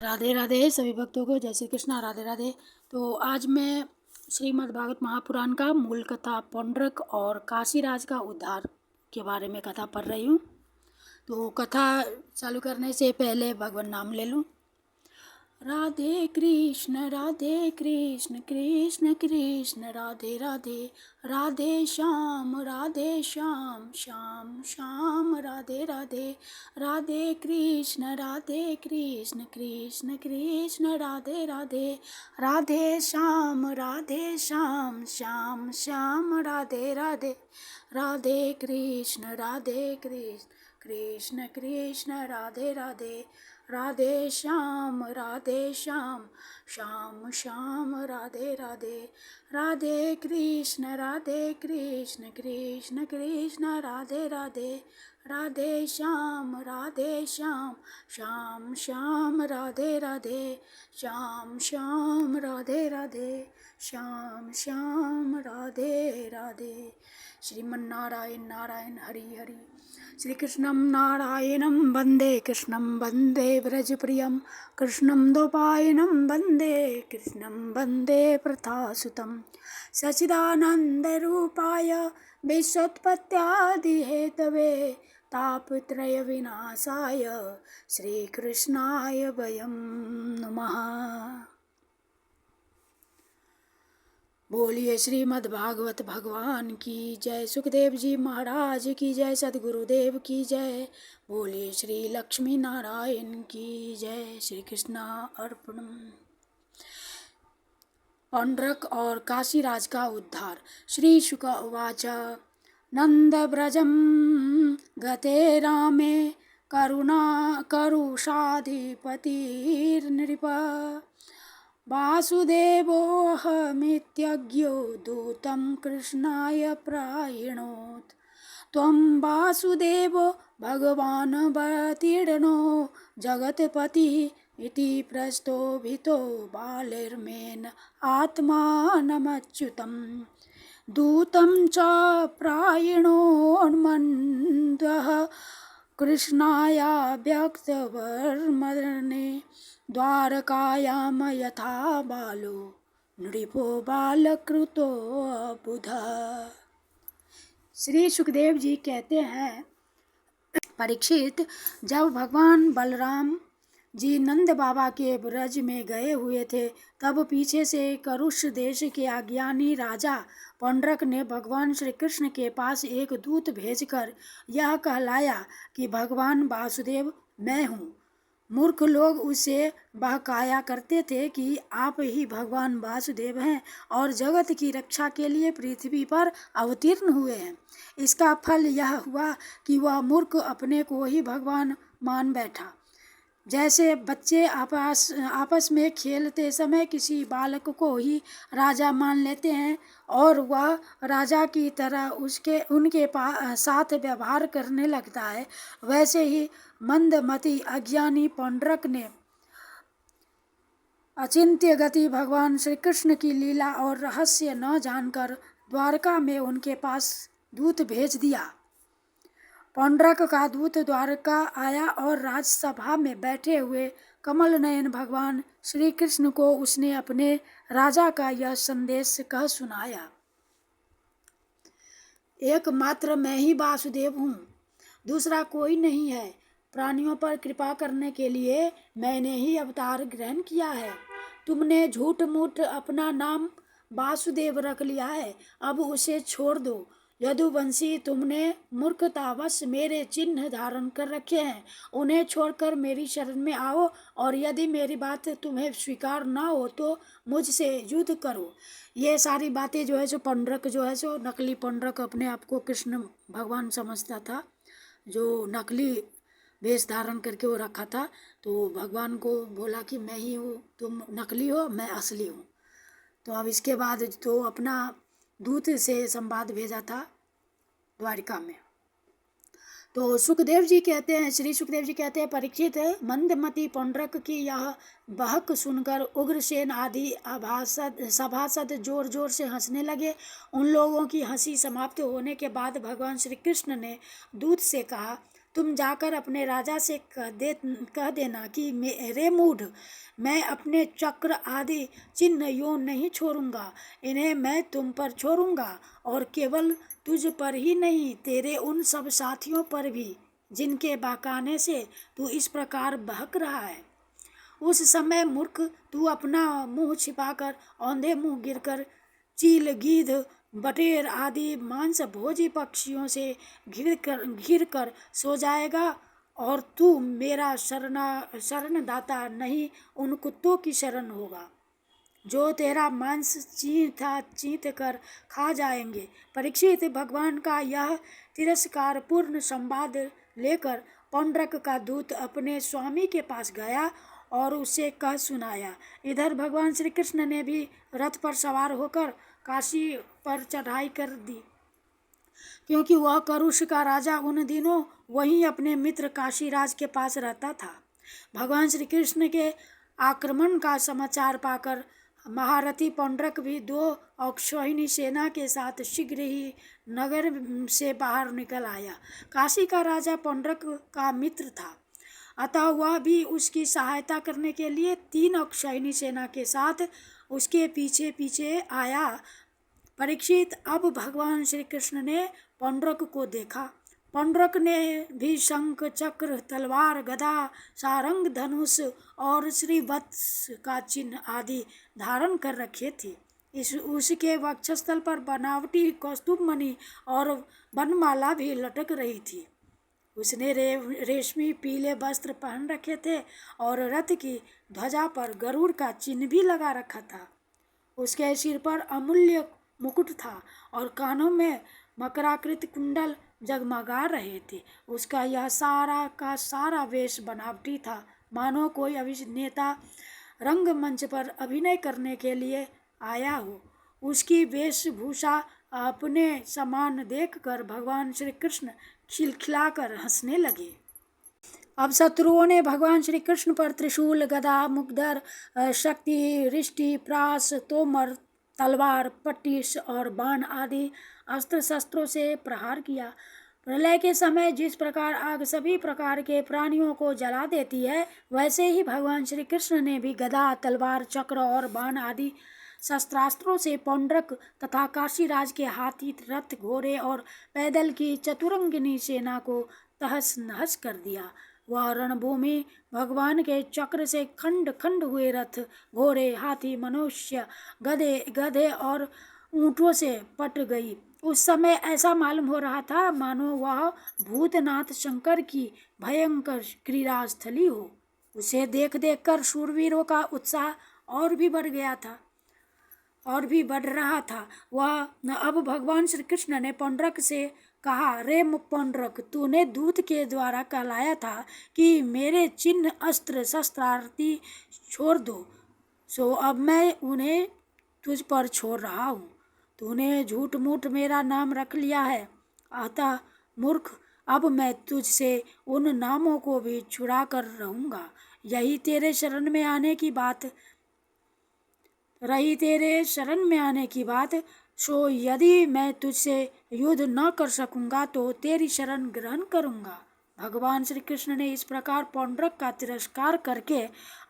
राधे राधे सभी भक्तों को जय श्री कृष्णा। राधे राधे। तो आज मैं श्रीमद् भागवत महापुराण का मूल कथा पौंड्रक और काशीराज का उद्धार के बारे में कथा पढ़ रही हूँ। तो कथा चालू करने से पहले भगवान नाम ले लूँ। राधे कृष्ण कृष्ण कृष्ण राधे राधे, राधे श्याम श्याम श्याम राधे राधे, राधे कृष्ण कृष्ण कृष्ण राधे राधे, राधे श्याम श्याम श्याम राधे राधे, राधे कृष्ण कृष्ण कृष्ण राधे राधे, राधे श्याम श्याम श्याम राधे राधे, राधे कृष्ण कृष्ण कृष्ण राधे राधे, राधे श्याम श्याम श्याम राधे राधे, श्याम श्याम राधे राधे, श्याम श्याम राधे राधे। श्रीमन्नारायण नारायण हरि हरि। श्री कृष्णं नारायणं वन्दे कृष्णं वन्दे व्रजप्रियं, कृष्णं द्वैपायनं वन्दे कृष्णं वन्दे प्रथासुतं, सच्चिदानन्दरूपाय विश्वोत्पत्त्यादिहेतवे तापत्रयविनाशाय श्रीकृष्णाय वयं नमः। बोलिए श्रीमद् भागवत भगवान की जय। सुखदेव जी महाराज की जय। सद्गुरुदेव की जय। बोलिए श्री लक्ष्मी नारायण की जय। श्री कृष्णा अर्पणम। पौंड्रक और काशीराज का उद्धार। श्री शुक उवाच नंद व्रजम गते रामे करुषाधिपतिर्नृप, वासुदेवोऽहमित्यज्ञो दूतं कृष्णाय प्रायणोत्, त्वं वासुदेवो भगवानवतीर्णो जगत्पतिः इति प्रस्तोभितो बालिर्मेन आत्मानमच्युतं, दूतं च प्रायणोन्मन्दः कृष्णाय व्यक्तवर्मणे, द्वारकायां यथा बालो नृपो बालकृतो बुधा। श्री सुखदेव जी कहते हैं, परीक्षित, जब भगवान बलराम जी नंद बाबा के ब्रज में गए हुए थे, तब पीछे से करुष देश के अज्ञानी राजा पौंड्रक ने भगवान श्री कृष्ण के पास एक दूत भेजकर यह कहलाया कि भगवान वासुदेव मैं हूँ। मूर्ख लोग उसे बहकाया करते थे कि आप ही भगवान वासुदेव हैं और जगत की रक्षा के लिए पृथ्वी पर अवतीर्ण हुए हैं। इसका फल यह हुआ कि वह मूर्ख अपने को ही भगवान मान बैठा। जैसे बच्चे आपस में खेलते समय किसी बालक को ही राजा मान लेते हैं और वह राजा की तरह उनके साथ व्यवहार करने लगता है, वैसे ही मंदमती अज्ञानी पौंड्रक ने अचिंत्य गति भगवान श्री कृष्ण की लीला और रहस्य न जानकर द्वारका में उनके पास दूत भेज दिया। पौंड्रक का दूत द्वारका आया और राजसभा में बैठे हुए कमल नयन भगवान श्री कृष्ण को उसने अपने राजा का यह संदेश कह सुनाया। एकमात्र मैं ही वासुदेव हूँ, दूसरा कोई नहीं है। प्राणियों पर कृपा करने के लिए मैंने ही अवतार ग्रहण किया है। तुमने झूठ मूठ अपना नाम वासुदेव रख लिया है, अब उसे छोड़ दो। यदुवंशी, तुमने मूर्खतावश मेरे चिन्ह धारण कर रखे हैं, उन्हें छोड़कर मेरी शरण में आओ और यदि मेरी बात तुम्हें स्वीकार ना हो तो मुझसे युद्ध करो। ये सारी बातें जो है सो पौंड्रक जो है सो नकली पौंड्रक अपने आप को कृष्ण भगवान समझता था, जो नकली वेश धारण करके वो रखा था। तो भगवान को बोला कि मैं ही हूँ, तुम नकली हो, मैं असली हूँ। तो अब इसके बाद तो अपना दूत से संवाद भेजा था द्वारिका में। तो सुखदेव जी कहते हैं, श्री सुखदेव जी कहते हैं, परीक्षित, मंदमती पौंड्रक की यह बहक सुनकर उग्रसेन आदि सभासद जोर जोर से हंसने लगे। उन लोगों की हंसी समाप्त होने के बाद भगवान श्री कृष्ण ने दूत से कहा, तुम जाकर अपने राजा से कह देना कि मेरे मूढ़, मैं अपने चक्र आदि चिन्ह यूं नहीं छोड़ूंगा, इन्हें मैं तुम पर छोड़ूंगा, और केवल तुझ पर ही नहीं, तेरे उन सब साथियों पर भी जिनके बहकाने से तू इस प्रकार बहक रहा है। उस समय मूर्ख, तू अपना मुंह छिपाकर औंधे मुंह गिरकर चील, गीध, बटेर आदि मांस भोजी पक्षियों से घिर कर सो जाएगा, और तू मेरा शरणदाता नहीं, उन कुत्तों की शरण होगा जो तेरा मांस चींथ कर खा जाएंगे। परीक्षित, भगवान का यह तिरस्कारपूर्ण संवाद लेकर पौंड्रक का दूत अपने स्वामी के पास गया और उसे कह सुनाया। इधर भगवान श्री कृष्ण ने भी रथ पर सवार होकर काशी पर चढ़ाई कर दी, क्योंकि वह करुष का राजा उन दिनों वहीं अपने मित्र काशीराज के पास रहता था। भगवान श्री कृष्ण के आक्रमण का समाचार पाकर महारथी पौंड्रक भी 2 अक्षौहिणी सेना के साथ शीघ्र ही नगर से बाहर निकल आया। काशी का राजा पौंड्रक का मित्र था, अतः वह भी उसकी सहायता करने के लिए 3 अक्षौहिणी सेना के साथ उसके पीछे पीछे आया। परीक्षित, अब भगवान श्री कृष्ण ने पौंड्रक को देखा। पौंड्रक ने भी शंख, चक्र, तलवार, गदा, सारंग, धनुष और श्रीवत्स का चिन्ह आदि धारण कर रखे थे। उसके वक्षस्थल पर बनावटी कौस्तुभ मणि और वनमाला भी लटक रही थी। उसने रेशमी पीले वस्त्र पहन रखे थे और रथ की ध्वजा पर गरुड़ का चिन्ह भी लगा रखा था। उसके सिर पर अमूल्य मुकुट था और कानों में मकराकृत कुंडल जगमगा रहे थे। उसका यह सारा का सारा वेश बनावटी था, मानो कोई अभिनेता रंगमंच पर अभिनय करने के लिए आया हो। उसकी वेशभूषा अपने समान देखकर भगवान श्री कृष्ण खिलखिलाकर हंसने लगे। अब शत्रुओं ने भगवान श्री कृष्ण पर त्रिशूल, गदा, मुग्धर, शक्ति, रिष्टि, प्रास, तोमर, तलवार, पट्टिश और बाण आदि अस्त्र शस्त्रों से प्रहार किया। प्रलय के समय जिस प्रकार आग सभी प्रकार के प्राणियों को जला देती है, वैसे ही भगवान श्री कृष्ण ने भी गदा, तलवार, चक्र और बाण आदि शस्त्रास्त्रों से पौंड्रक तथा काशीराज के हाथी, रथ, घोड़े और पैदल की चतुरंगिनी सेना को तहस नहस कर दिया। वह रणभूमि भगवान के चक्र से खंड खंड हुए रथ, घोड़े, हाथी, मनुष्य, गधे और ऊंटों से पट गई। उस समय ऐसा मालूम हो रहा था मानो वह भूतनाथ शंकर की भयंकर क्रीड़ास्थली हो। उसे देख देख कर शूरवीरों का उत्साह और भी बढ़ रहा था। वह अब भगवान श्री कृष्ण ने पौंड्रक से कहा, रे पौंड्रक, तूने दूत के द्वारा कहलाया था कि मेरे चिन्ह, अस्त्र शस्त्रार्थी छोड़ दो, सो अब मैं उन्हें तुझ पर छोड़ रहा हूँ। तूने झूठ मूठ मेरा नाम रख लिया है, अतः मूर्ख, अब मैं तुझसे उन नामों को भी छुड़ा कर रहूँगा। यही तेरे शरण में आने की बात, सो यदि मैं तुझसे युद्ध न कर सकूंगा तो तेरी शरण ग्रहण करूंगा। भगवान श्री कृष्ण ने इस प्रकार पौंड्रक का तिरस्कार करके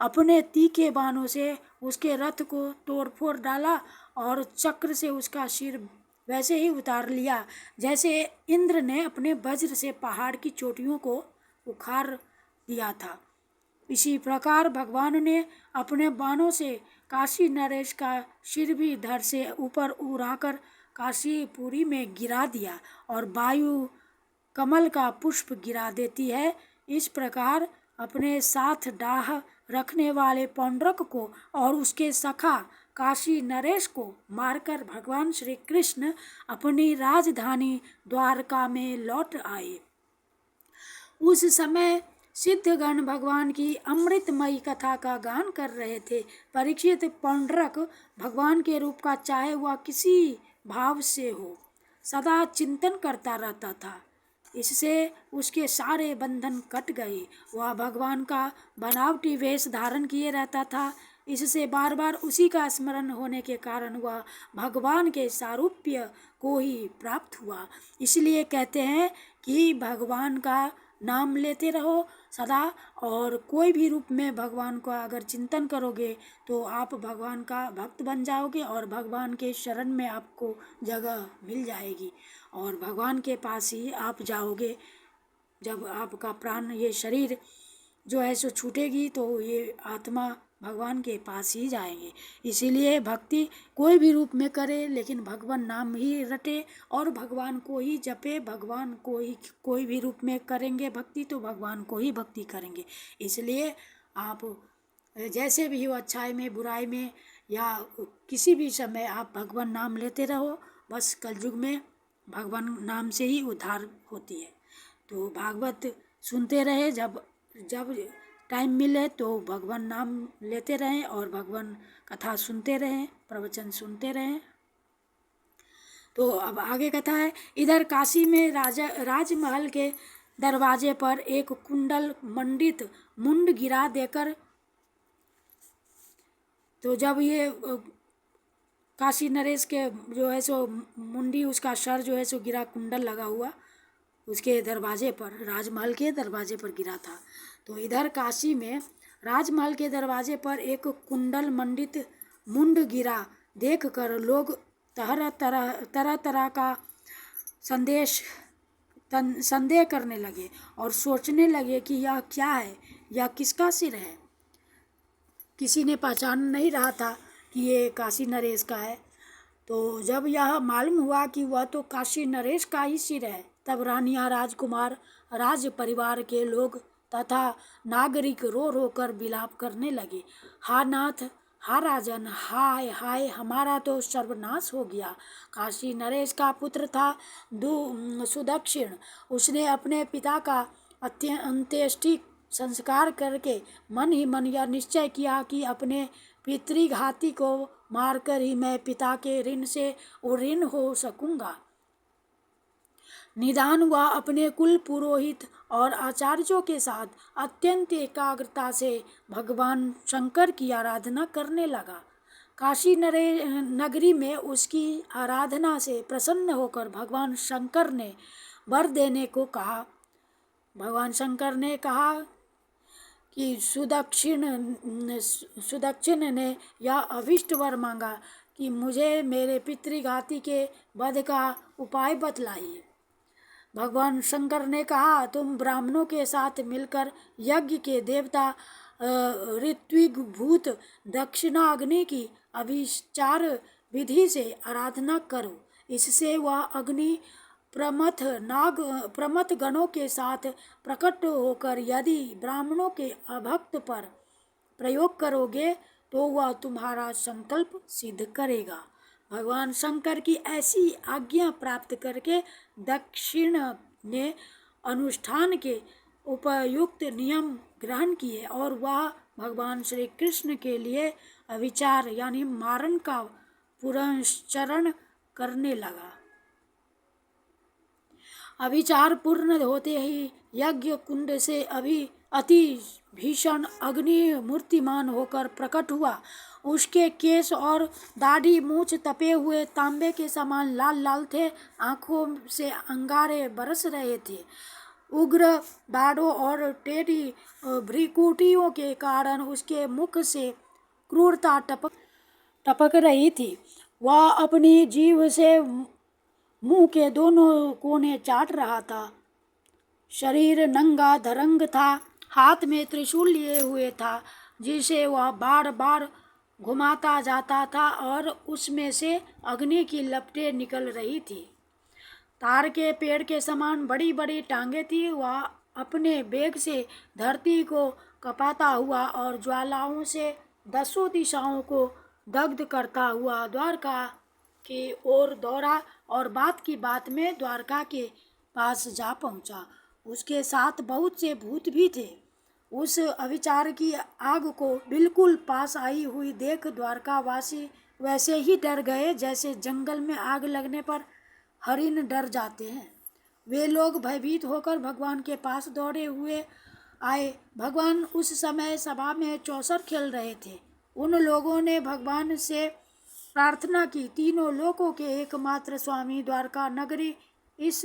अपने तीखे बाणों से उसके रथ को तोड़फोड़ डाला और चक्र से उसका सिर वैसे ही उतार लिया जैसे इंद्र ने अपने वज्र से पहाड़ की चोटियों को उखाड़ दिया था। इसी प्रकार भगवान ने अपने बाणों से काशी नरेश का सिर भी धड़ से ऊपर उड़ाकर काशीपुरी में गिरा दिया और वायु कमल का पुष्प गिरा देती है। इस प्रकार अपने साथ डाह रखने वाले पौंड्रक को और उसके सखा काशी नरेश को मारकर भगवान श्री कृष्ण अपनी राजधानी द्वारका में लौट आए। उस समय सिद्धगण भगवान की अमृतमयी कथा का गान कर रहे थे। परीक्षित, पौंड्रक भगवान के रूप का चाहे वह किसी भाव से हो सदा चिंतन करता रहता था। इससे उसके सारे बंधन कट गए। वह भगवान का बनावटी वेश धारण किए रहता था। इससे बार बार उसी का स्मरण होने के कारण वह भगवान के सारूप्य को ही प्राप्त हुआ। इसलिए कहते हैं कि भगवान का नाम लेते रहो सदा। और कोई भी रूप में भगवान का अगर चिंतन करोगे तो आप भगवान का भक्त बन जाओगे और भगवान के शरण में आपको जगह मिल जाएगी और भगवान के पास ही आप जाओगे। जब आपका प्राण, ये शरीर जो है सो छूटेगी तो ये आत्मा भगवान के पास ही जाएंगे। इसीलिए भक्ति कोई भी रूप में करे लेकिन भगवान नाम ही रटे और भगवान को ही जपे। भगवान को ही कोई भी रूप में करेंगे भक्ति तो भगवान को ही भक्ति करेंगे। इसलिए आप जैसे भी हो, अच्छाई में बुराई में या किसी भी समय आप भगवान नाम लेते रहो। बस कलयुग में भगवान नाम से ही उद्धार होती है। तो भागवत सुनते रहे, जब जब टाइम मिले तो भगवान नाम लेते रहें और भगवान कथा सुनते रहें, प्रवचन सुनते रहें। तो अब आगे कथा है। इधर काशी में राजमहल के दरवाजे पर एक कुंडल मंडित मुंड गिरा देकर, तो जब ये काशी नरेश के जो है सो मुंडी, उसका सर जो है सो गिरा, कुंडल लगा हुआ उसके दरवाजे पर, राजमहल के दरवाजे पर गिरा था। तो इधर काशी में राजमहल के दरवाजे पर एक कुंडल मंडित मुंड गिरा देखकर लोग तरह तरह का संदेह करने लगे और सोचने लगे कि यह क्या है, यह किसका सिर है। किसी ने पहचान नहीं रहा था कि ये काशी नरेश का है। तो जब यह मालूम हुआ कि वह तो काशी नरेश का ही सिर है, तब रानियां, राजकुमार, राज परिवार के लोग तथा नागरिक रो रो कर विलाप करने लगे। हा नाथ, हा राजन, हाय हाय, हमारा तो सर्वनाश हो गया। काशी नरेश का पुत्र था सुदक्षिण। उसने अपने पिता का अंत्येष्टि संस्कार करके मन ही मन यह निश्चय किया कि अपने पितृघाती को मारकर ही मैं पिता के ऋण से उऋण हो सकूंगा। निदान वह अपने कुल पुरोहित और आचार्यों के साथ अत्यंत एकाग्रता से भगवान शंकर की आराधना करने लगा। काशी नगरी में उसकी आराधना से प्रसन्न होकर भगवान शंकर ने वर देने को कहा। भगवान शंकर ने कहा कि सुदक्षिण ने यह अभिष्ट वर मांगा कि मुझे मेरे पितृघाती के वध का उपाय बतलाइए। भगवान शंकर ने कहा, तुम ब्राह्मणों के साथ मिलकर यज्ञ के देवता ऋत्विक भूत दक्षिणाग्नि की अभिचार विधि से आराधना करो। इससे वह अग्नि प्रमथ गणों के साथ प्रकट होकर यदि ब्राह्मणों के अभक्त पर प्रयोग करोगे तो वह तुम्हारा संकल्प सिद्ध करेगा। भगवान शंकर की ऐसी आज्ञा प्राप्त करके दक्षिण ने अनुष्ठान के उपयुक्त नियम ग्रहण किए और वह भगवान श्री कृष्ण के लिए अभिचार यानी मारण का पुरस्चरण करने लगा। अभिचार पूर्ण होते ही यज्ञ कुंड से अति भीषण अग्नि मूर्तिमान होकर प्रकट हुआ। उसके केश और दाढ़ी मूछ तपे हुए तांबे के समान लाल लाल थे। आंखों से अंगारे बरस रहे थे। उग्र दाढ़ों और टेढ़ी भ्रिकुटियों के कारण उसके मुख से क्रूरता टपक रही थी। वह अपनी जीभ से मुंह के दोनों कोने चाट रहा था। शरीर नंगा धरंग था, हाथ में त्रिशूल लिए हुए था जिसे वह बार बार घुमाता जाता था और उसमें से अग्नि की लपटें निकल रही थी। तार के पेड़ के समान बड़ी बड़ी टांगे थी। वह अपने वेग से धरती को कपाता हुआ और ज्वालाओं से 10 दिशाओं को दग्ध करता हुआ द्वारका की ओर दौड़ा और बात की बात में द्वारका के पास जा पहुंचा। उसके साथ बहुत से भूत भी थे। उस अविचार की आग को बिल्कुल पास आई हुई देख द्वारकावासी वैसे ही डर गए जैसे जंगल में आग लगने पर हरिण डर जाते हैं। वे लोग भयभीत होकर भगवान के पास दौड़े हुए आए। भगवान उस समय सभा में चौसर खेल रहे थे। उन लोगों ने भगवान से प्रार्थना की, तीनों लोकों के एकमात्र स्वामी द्वारका नगरी इस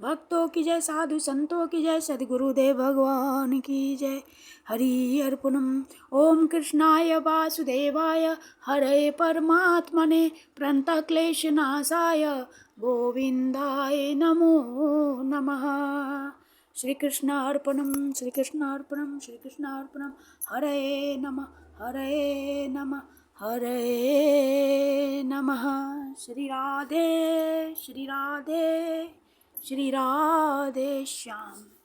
भक्तों की जय, साधु संतों की जय, सद्गुरुदेव भगवान की जय। हरि अर्पणम। ओम कृष्णाय वासुदेवाय हरे परमात्मने प्रणतक्लेशनाशाय गोविंदाय नमो नमः। श्री कृष्णार्पणम, श्री कृष्णार्पणम, श्री कृष्णार्पणम। हरे नमः, हरे नमः, हरे नमः। श्री राधे, श्री राधे, श्री राधे श्याम।